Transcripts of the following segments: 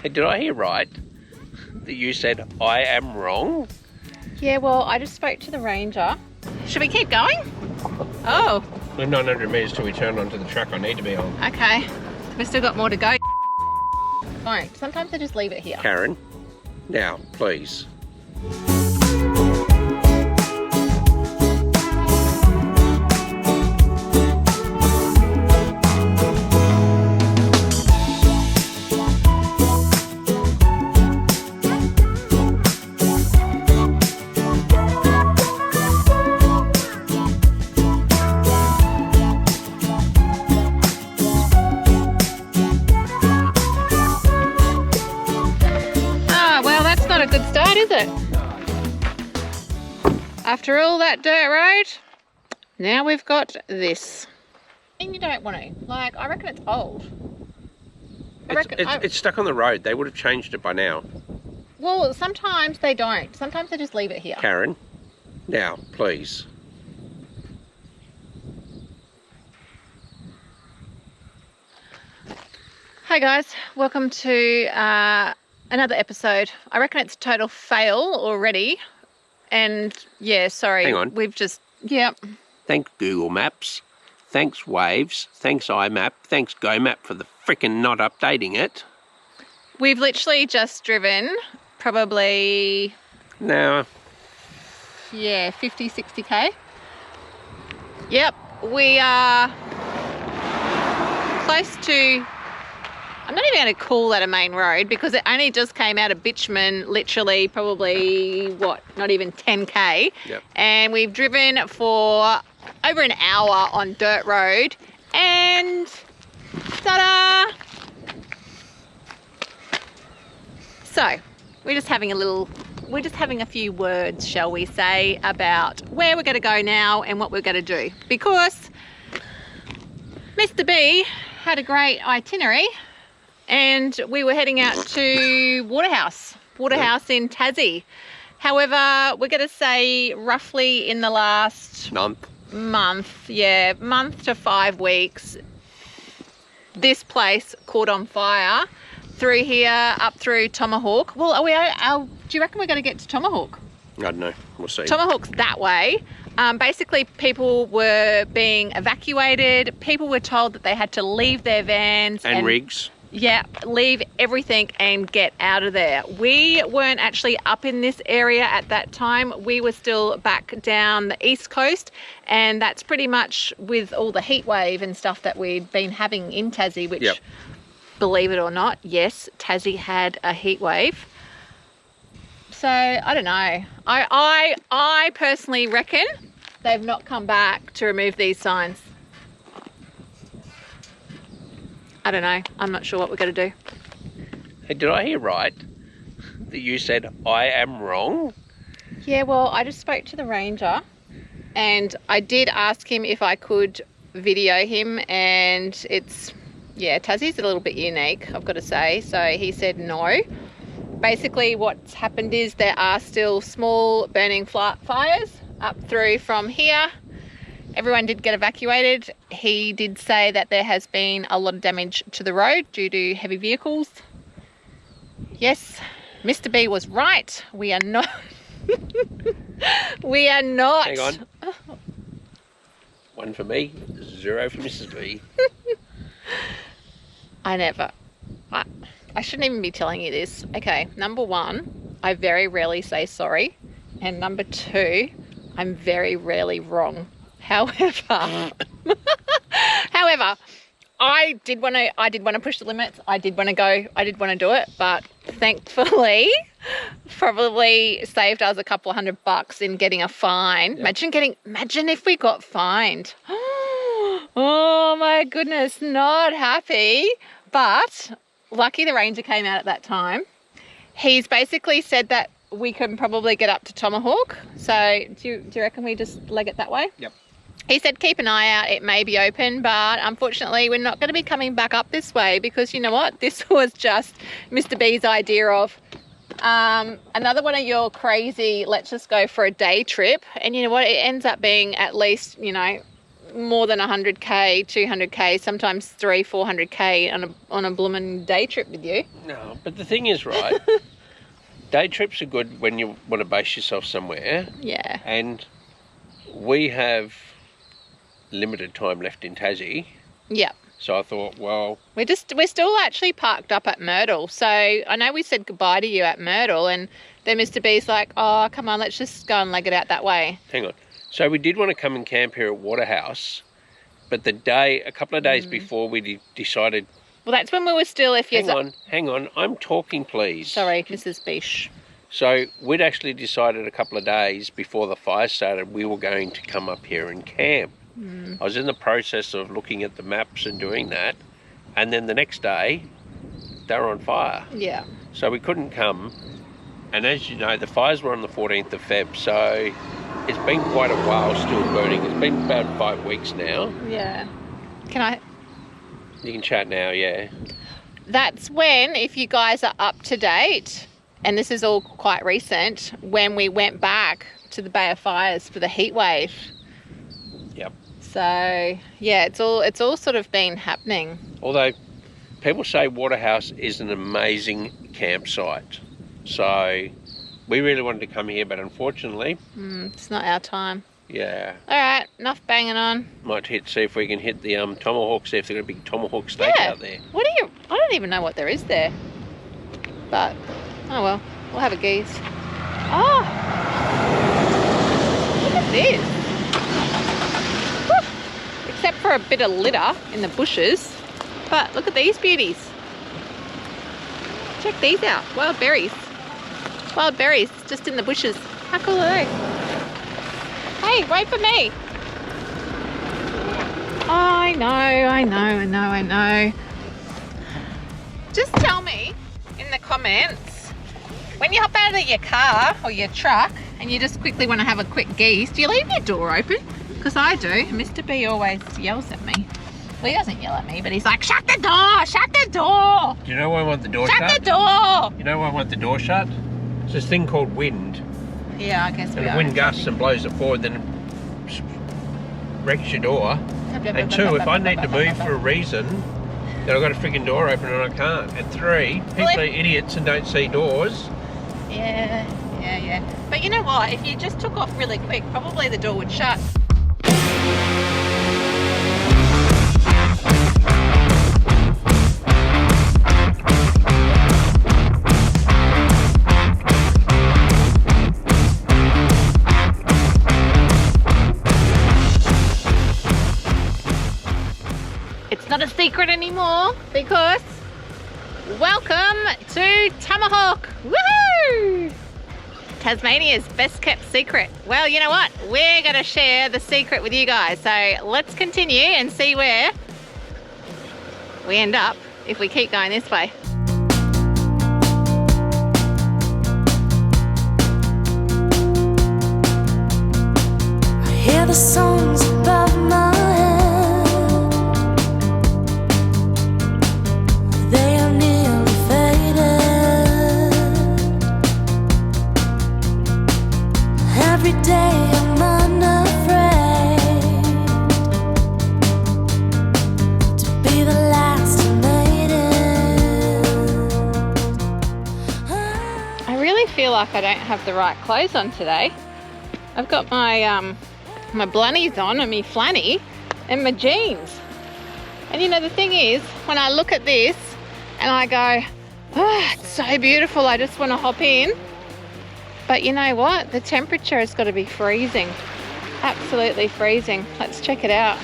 Hey, did I hear right that you said I am wrong? Yeah, well, I just spoke to the ranger. Should we keep going? Oh. We're 900 metres till we turn onto the track I need to be on. Okay. We've still got more to go. Don't. Sometimes I just leave it here. Karen, now, please. A good start, is it? After all that dirt road, now we've got this. And you don't want to. Like, I reckon it's old. It's stuck on the road. They would have changed it by now. Well, sometimes they don't. Sometimes they just leave it here. Karen, now, please. Hi guys, welcome to another episode. I reckon it's a total fail already. And yeah, sorry. Hang on. We've just, yeah. Thanks Google Maps. Thanks Waves. Thanks iMap. Thanks GoMap for the frickin' not updating it. We've literally just driven probably... No. Yeah, 50, 60k. Yep, we are close to... I'm not even going to call that a main road because it only just came out of bitumen, literally probably, what, not even 10k. Yep. And we've driven for over an hour on dirt road and ta-da! So, we're just having a few words, shall we say, about where we're going to go now and what we're going to do. Because Mr. B had a great itinerary. And we were heading out to Waterhouse in Tassie. However, we're going to say roughly in the last month to 5 weeks, this place caught on fire through here, up through Tomahawk. Well, do you reckon we're going to get to Tomahawk? I don't know. We'll see. Tomahawk's that way. Basically, people were being evacuated. People were told that they had to leave their vans. And rigs. Yeah, leave everything and get out of there. We weren't actually up in this area at that time. We were still back down the east coast, and that's pretty much with all the heat wave and stuff that we'd been having in Tassie, which, yep. Believe it or not, yes, Tassie had a heat wave. So, I don't know. I personally reckon they've not come back to remove these signs. I don't know. I'm not sure what we're going to do. Hey, did I hear right that you said I am wrong? Yeah, well, I just spoke to the ranger and I did ask him if I could video him, and Tassie's a little bit unique, I've got to say. So he said no. Basically what's happened is there are still small burning fires up through from here. Everyone did get evacuated. He did say that there has been a lot of damage to the road due to heavy vehicles. Yes, Mr. B was right. We are not. We are not. Hang on. 1 for me, 0 for Mrs. B. I shouldn't even be telling you this. Okay, number 1, I very rarely say sorry. And number 2, I'm very rarely wrong. However, I did want to push the limits. I did want to go. I did want to do it, but thankfully, probably saved us a couple of $100 in getting a fine. Yep. Imagine if we got fined. Oh my goodness, not happy. But lucky the ranger came out at that time. He's basically said that we can probably get up to Tomahawk. So do you reckon we just leg it that way? Yep. He said keep an eye out, it may be open, but unfortunately we're not going to be coming back up this way because you know what? This was just Mr. B's idea of another one of your crazy, let's just go for a day trip. And you know what? It ends up being at least, more than 100k, 200k, sometimes 400k on a blooming day trip with you. No, but the thing is, right, day trips are good when you want to base yourself somewhere. Yeah. And we have limited time left in Tassie. Yeah. So I thought, well... We're still actually parked up at Myrtle. So I know we said goodbye to you at Myrtle, and then Mr. B's like, oh, come on, let's just go and leg it out that way. Hang on. So we did want to come and camp here at Waterhouse, but a couple of days before we decided... Well, that's when we were still... Hang on, I'm talking, please. Sorry, Mrs. Bish. So we'd actually decided a couple of days before the fire started we were going to come up here and camp. I was in the process of looking at the maps and doing that, and then the next day they were on fire. Yeah. So we couldn't come, and as you know, the fires were on the 14th of Feb, so it's been quite a while still burning. It's been about 5 weeks now. Yeah. You can chat now, yeah. That's when, if you guys are up to date, and this is all quite recent, when we went back to the Bay of Fires for the heat wave. Yep. So yeah, it's all sort of been happening. Although people say Waterhouse is an amazing campsite, so we really wanted to come here, but unfortunately, it's not our time. Yeah. All right, enough banging on. Might see if we can hit the tomahawk, see if they've got a big tomahawk steak out there. I don't even know what there is there. But oh well, we'll have a geese. Oh, look at this. Except for a bit of litter in the bushes. But look at these beauties. Check these out. Wild berries. Wild berries just in the bushes. How cool are they? Hey, wait for me. I know. Just tell me in the comments, when you hop out of your car or your truck and you just quickly want to have a quick geese, do you leave your door open? Because I do. Mr. B always yells at me. Well, he doesn't yell at me, but he's like, shut the door, shut the door. Do you know why I want the door shut? Shut the door. You know why I want the door shut? It's this thing called wind. Yeah, I guess we and are. The wind gusts and blows it forward, then it wrecks your door. And 2, if I need to move for a reason, then I've got a freaking door open and I can't. And 3, people are idiots and don't see doors. Yeah. But you know what? If you just took off really quick, probably the door would shut. It's not a secret anymore because welcome to Tomahawk. Woohoo! Tasmania's best kept secret. Well, you know what? We're going to share the secret with you guys. So let's continue and see where we end up if we keep going this way. I hear the songs above my head. They are nearly faded. Every day I'm unafraid to be the last who made it. I really feel like I don't have the right clothes on today. I've got my my blunnies on and my flanny and my jeans. And you know, the thing is, when I look at this and I go, oh, it's so beautiful, I just want to hop in. But you know what? The temperature has got to be freezing. Absolutely freezing. Let's check it out.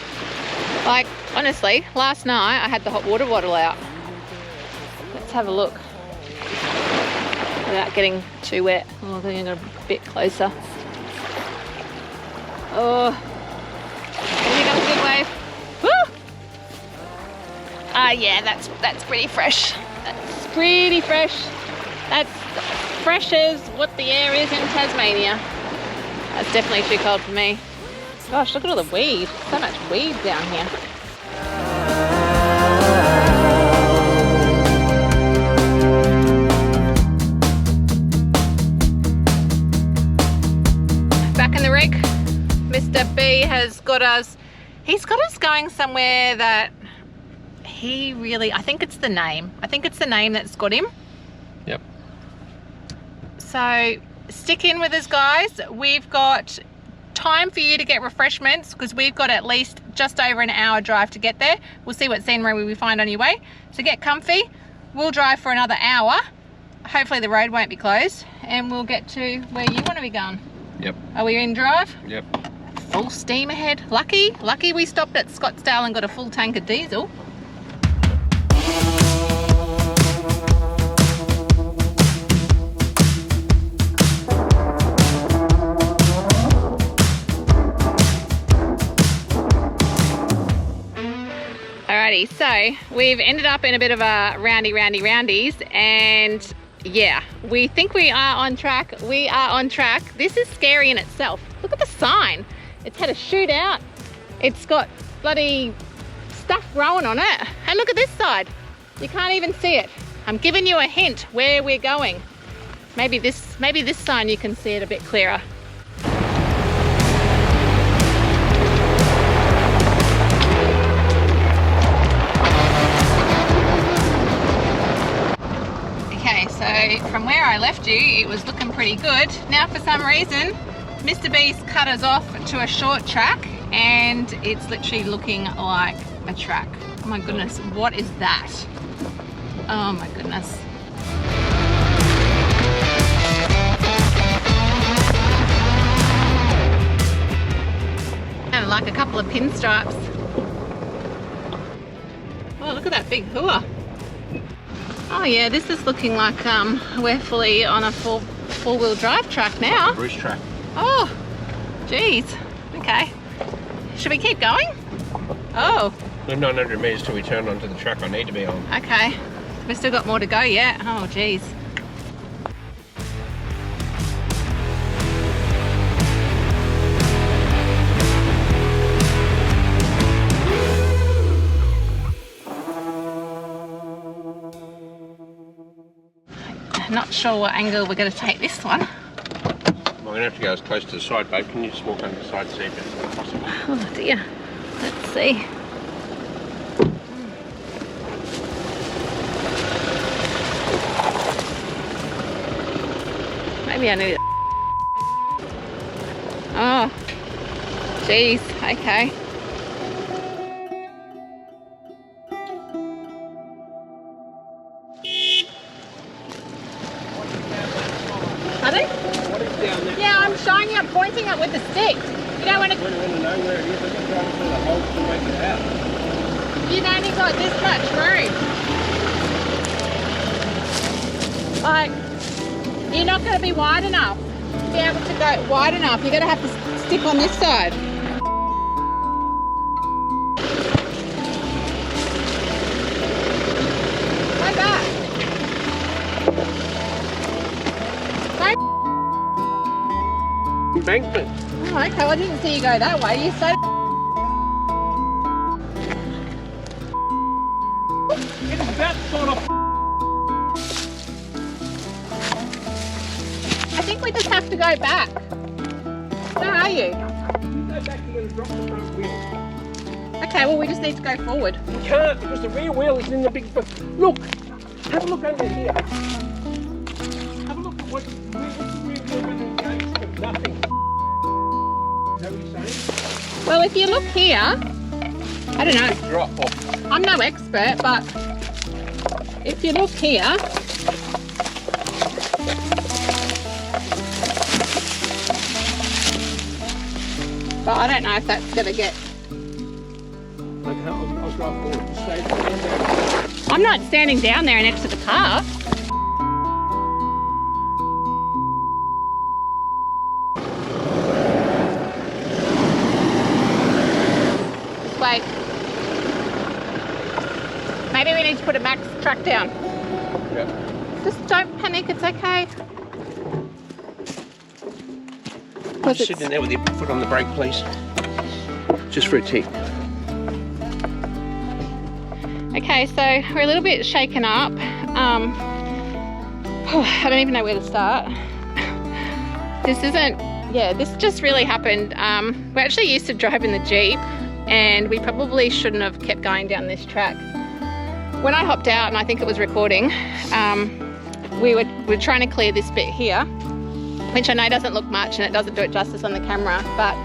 Like, honestly, last night I had the hot water bottle out. Let's have a look. Without getting too wet. Oh, I'm going to get a bit closer. Oh, have you got a good wave? Woo! Yeah, that's pretty fresh. That's pretty fresh. That's fresh as what the air is in Tasmania. That's definitely too cold for me. Gosh, look at all the weed. So much weed down here. Back in the rig, Mr. B has got us He's got us going somewhere that he really, I think it's the name. I think it's the name that's got him. Yep. So stick in with us, guys. We've got time for you to get refreshments because we've got at least just over an hour drive to get there. We'll see what scenery we find on your way. So get comfy. We'll drive for another hour. Hopefully the road won't be closed and we'll get to where you want to be going. Yep. Are we in drive? Yep. Full steam ahead. Lucky we stopped at Scottsdale and got a full tank of diesel. Alrighty, so we've ended up in a bit of a roundies, and yeah, we think we are on track. We are on track. This is scary in itself. Look at the sign. It's had a shootout. It's got bloody stuff growing on it. And look at this side. You can't even see it. I'm giving you a hint where we're going. Maybe this sign you can see it a bit clearer. Okay, so from where I left you, it was looking pretty good. Now for some reason, Mr. B's cut us off to a short track and it's literally looking like a track. Oh my goodness, what is that? Oh my goodness. And like a couple of pinstripes. Oh, look at that big hua. Oh yeah, this is looking like we're fully on a four-wheel drive track now. Bruce track. Oh, geez. Okay. Should we keep going? Oh. We're 900 metres till we turn onto the track I need to be on. Okay. We've still got more to go yet. Oh, geez. Not sure what angle we're going to take this one. I'm going to have to go as close to the side, babe. Can you just walk under the side to see if it's possible? Oh dear. Let's see. Maybe I need it. Oh, geez. Okay. Yeah, I'm showing you, I'm pointing it with the stick. You don't want to... I want to know where it is. I'm just driving through the hole to make it out. You've only got this much room. Like, you're not going to be wide enough to be able to go wide enough. You're going to have to stick on this side. Go back. Embankment. Oh, okay, well, I didn't see you go that way. You so... It is about sort of... I think we just have to go back. Where are you? You go back, you're going to drop the front wheel. Okay, well, we just need to go forward. You can't because the rear wheel is in the big... Look! Have a look over here. Have a look at what's the rear wheel when it goes. Nothing. Is that what you're saying? Well, if you look here, I don't know. Drop off. I'm no expert, but if you look here, but I don't know if that's going to get... Okay, I'll drive forward. Stay there. I'm not standing down there next to the car. Just wait. Maybe we need to put a max track down. Yeah. Just don't panic, it's okay. Just sit in there with your foot on the brake, please. Just for a tick. Okay, so we're a little bit shaken up. I don't even know where to start. This just really happened. We're actually used to driving the Jeep, and we probably shouldn't have kept going down this track. When I hopped out, and I think it was recording, we were trying to clear this bit here, which I know doesn't look much and it doesn't do it justice on the camera, but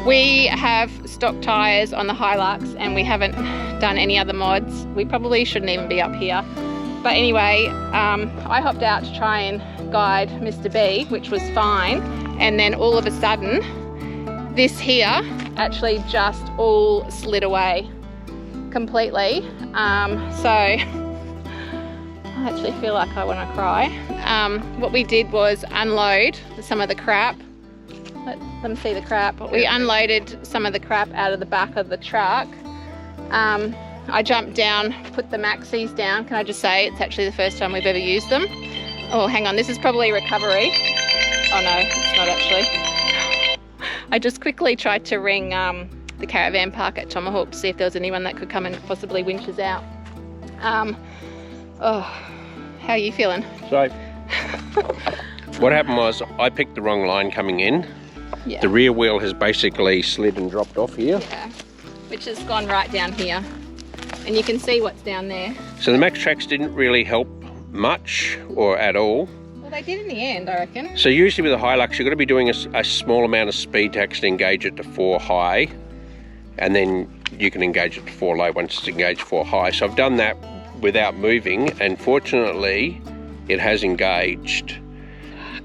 we have stock tyres on the Hilux and we haven't done any other mods. We probably shouldn't even be up here. But anyway, I hopped out to try and guide Mr. B, which was fine. And then all of a sudden, this here actually just all slid away completely. So I actually feel like I want to cry. What we did was unload some of the crap. Let them see the crap. We unloaded some of the crap out of the back of the truck. I jumped down, put the maxis down. Can I just say, it's actually the first time we've ever used them. Oh, hang on, this is probably recovery. Oh no, it's not actually. I just quickly tried to ring the caravan park at Tomahawk to see if there was anyone that could come and possibly winch us out. Oh, how are you feeling? So, what happened was I picked the wrong line coming in. Yeah. The rear wheel has basically slid and dropped off here. Yeah, which has gone right down here. And you can see what's down there. So the max tracks didn't really help much or at all. Well, they did in the end, I reckon. So usually with a Hilux, you've got to be doing a small amount of speed to actually engage it to 4 high, and then you can engage it to 4 low once it's engaged 4 high. So I've done that without moving, and fortunately it has engaged.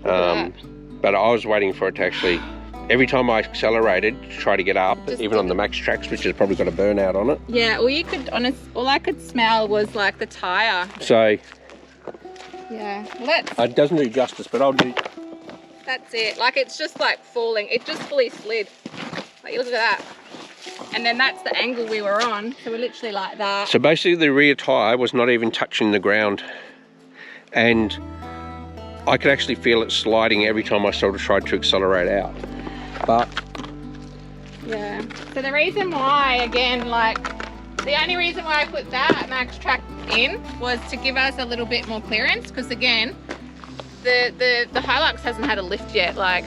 But I was waiting for it to actually, every time I accelerated to try to get up, even on the max tracks, which has probably got a burnout on it. Yeah, all you could, all I could smell was like the tyre. So yeah, well, it doesn't do justice, but I'll do. That's it. Like, it's just like falling. It just fully slid. Like, look at that. And then that's the angle we were on. So we're literally like that. So basically the rear tyre was not even touching the ground. And I could actually feel it sliding every time I sort of tried to accelerate out. But yeah. So the reason why, again, like, the only reason why I put that max track in was to give us a little bit more clearance, because again, the Hilux hasn't had a lift yet. Like,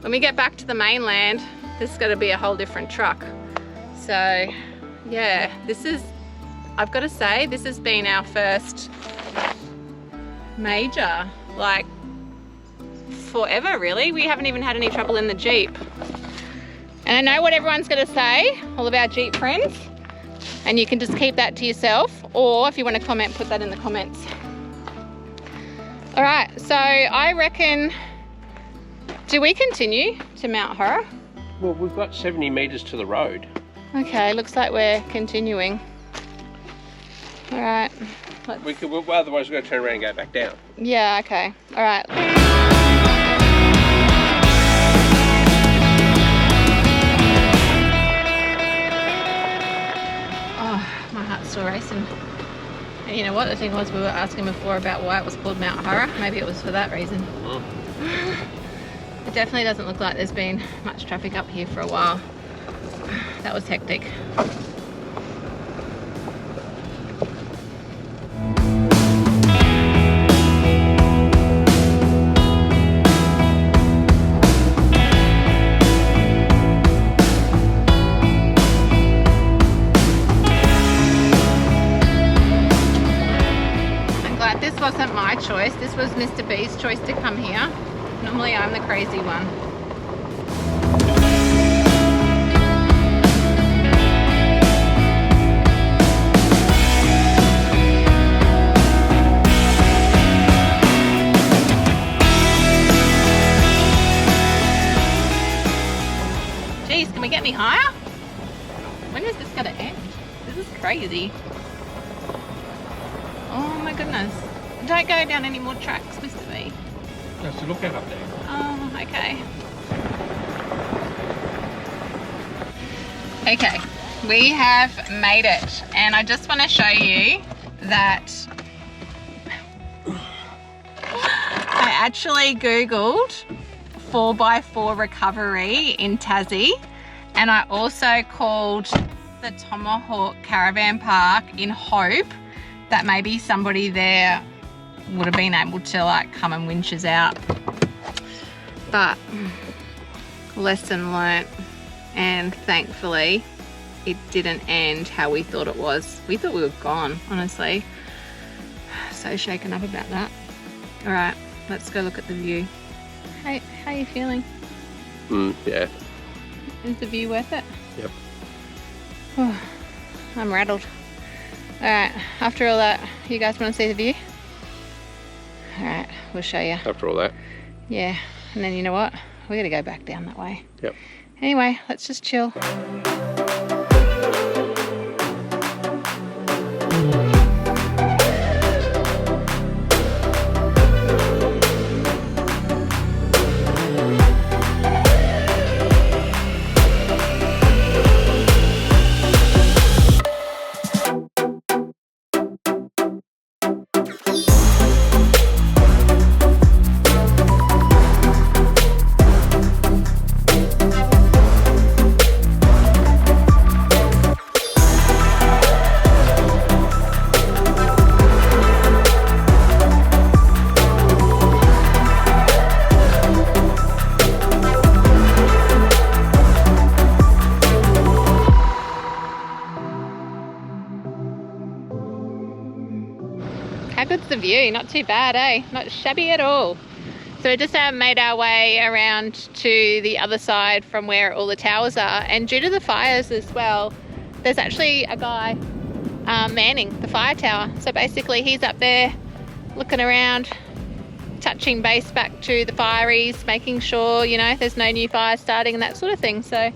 when we get back to the mainland, this is going to be a whole different truck. So yeah, this is, I've got to say, this has been our first major, like, forever really. We haven't even had any trouble in the Jeep. And I know what everyone's going to say, all of our Jeep friends, and you can just keep that to yourself, or if you want to comment, put that in the comments. All right, so I reckon, do we continue to Mount Horror? well, we've got 70 metres to the road. Okay, looks like we're continuing. All right. We could, well, otherwise we're going to turn around and go back down. Yeah, okay. All right. Oh, my heart's still racing. And you know what? The thing was, we were asking before about why it was called Mount Horror. Maybe it was for that reason. Oh. It definitely doesn't look like there's been much traffic up here for a while. That was hectic. This wasn't my choice. This was Mr. B's choice to come here. Normally I'm the crazy one. Jeez, can we get any higher? When is this going to end? This is crazy. Oh my goodness. Don't go down any more tracks, Mr. B. That's to look at up there. Oh, okay. Okay, we have made it. And I just want to show you that I actually Googled 4x4 recovery in Tassie. And I also called the Tomahawk Caravan Park in hope that maybe somebody there would have been able to like come and winch us out. But lesson learnt, and thankfully it didn't end how we thought it was. We thought we were gone, honestly. So shaken up about that. All right, let's go look at the view. How are you feeling? Yeah. Is the view worth it? Yep. Oh, I'm rattled. All right, after all that, you guys want to see the view? All right, we'll show you. After all that. Yeah, and then you know what? We got to go back down that way. Yep. Anyway, let's just chill. How good's the view? Not too bad, eh? Not shabby at all. So we just made our way around to the other side from where all the towers are, and due to the fires as well, there's actually a guy manning the fire tower. So basically he's up there looking around, touching base back to the fireys, making sure, you know, there's no new fires starting and that sort of thing. So I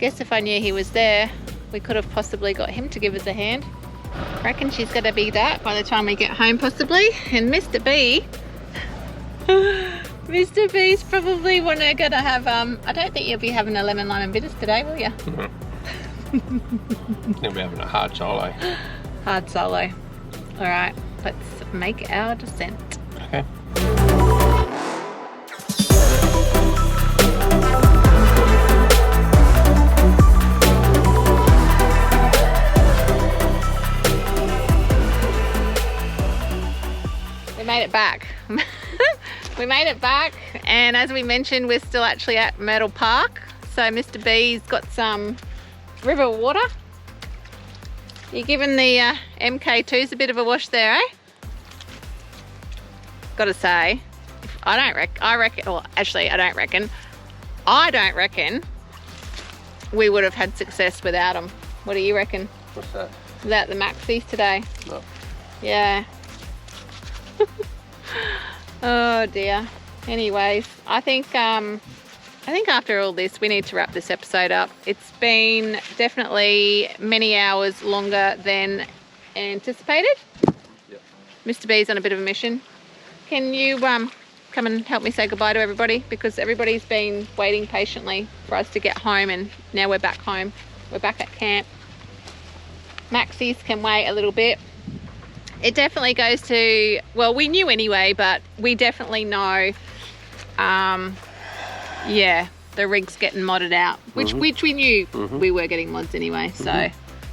guess if I knew he was there, we could have possibly got him to give us a hand. I reckon she's going to be that by the time we get home possibly. And Mr. B, Mr. B's probably going to have, I don't think you'll be having a lemon lime and bitters today, will you? You'll be having a hard solo. Hard solo. All right, let's make our descent. Okay. We made it back. We made it back, and as we mentioned, we're still actually at Myrtle Park. So Mr. B's got some river water. You're giving the MK2s a bit of a wash there, eh? Gotta say, I don't reckon we would have had success without them. What do you reckon? What's that? Without the Maxis today? No. Yeah. Oh dear. Anyways, I think after all this, we need to wrap this episode up. It's been definitely many hours longer than anticipated. Yep. Mr. B's on a bit of a mission. Can you come and help me say goodbye to everybody? Because everybody's been waiting patiently for us to get home, and now we're back home. We're back at camp. Maxis can wait a little bit. It definitely goes to, well, we knew anyway, but we definitely know, yeah, the rig's getting modded out, which we knew we were getting mods anyway, so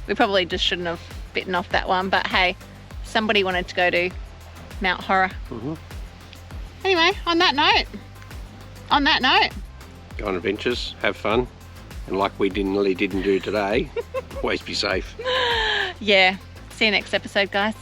we probably just shouldn't have bitten off that one, but hey, somebody wanted to go to Mount Horror. Anyway, on that note, Go on adventures, have fun, and like we nearly didn't do today, always be safe. yeah, see you next episode, guys.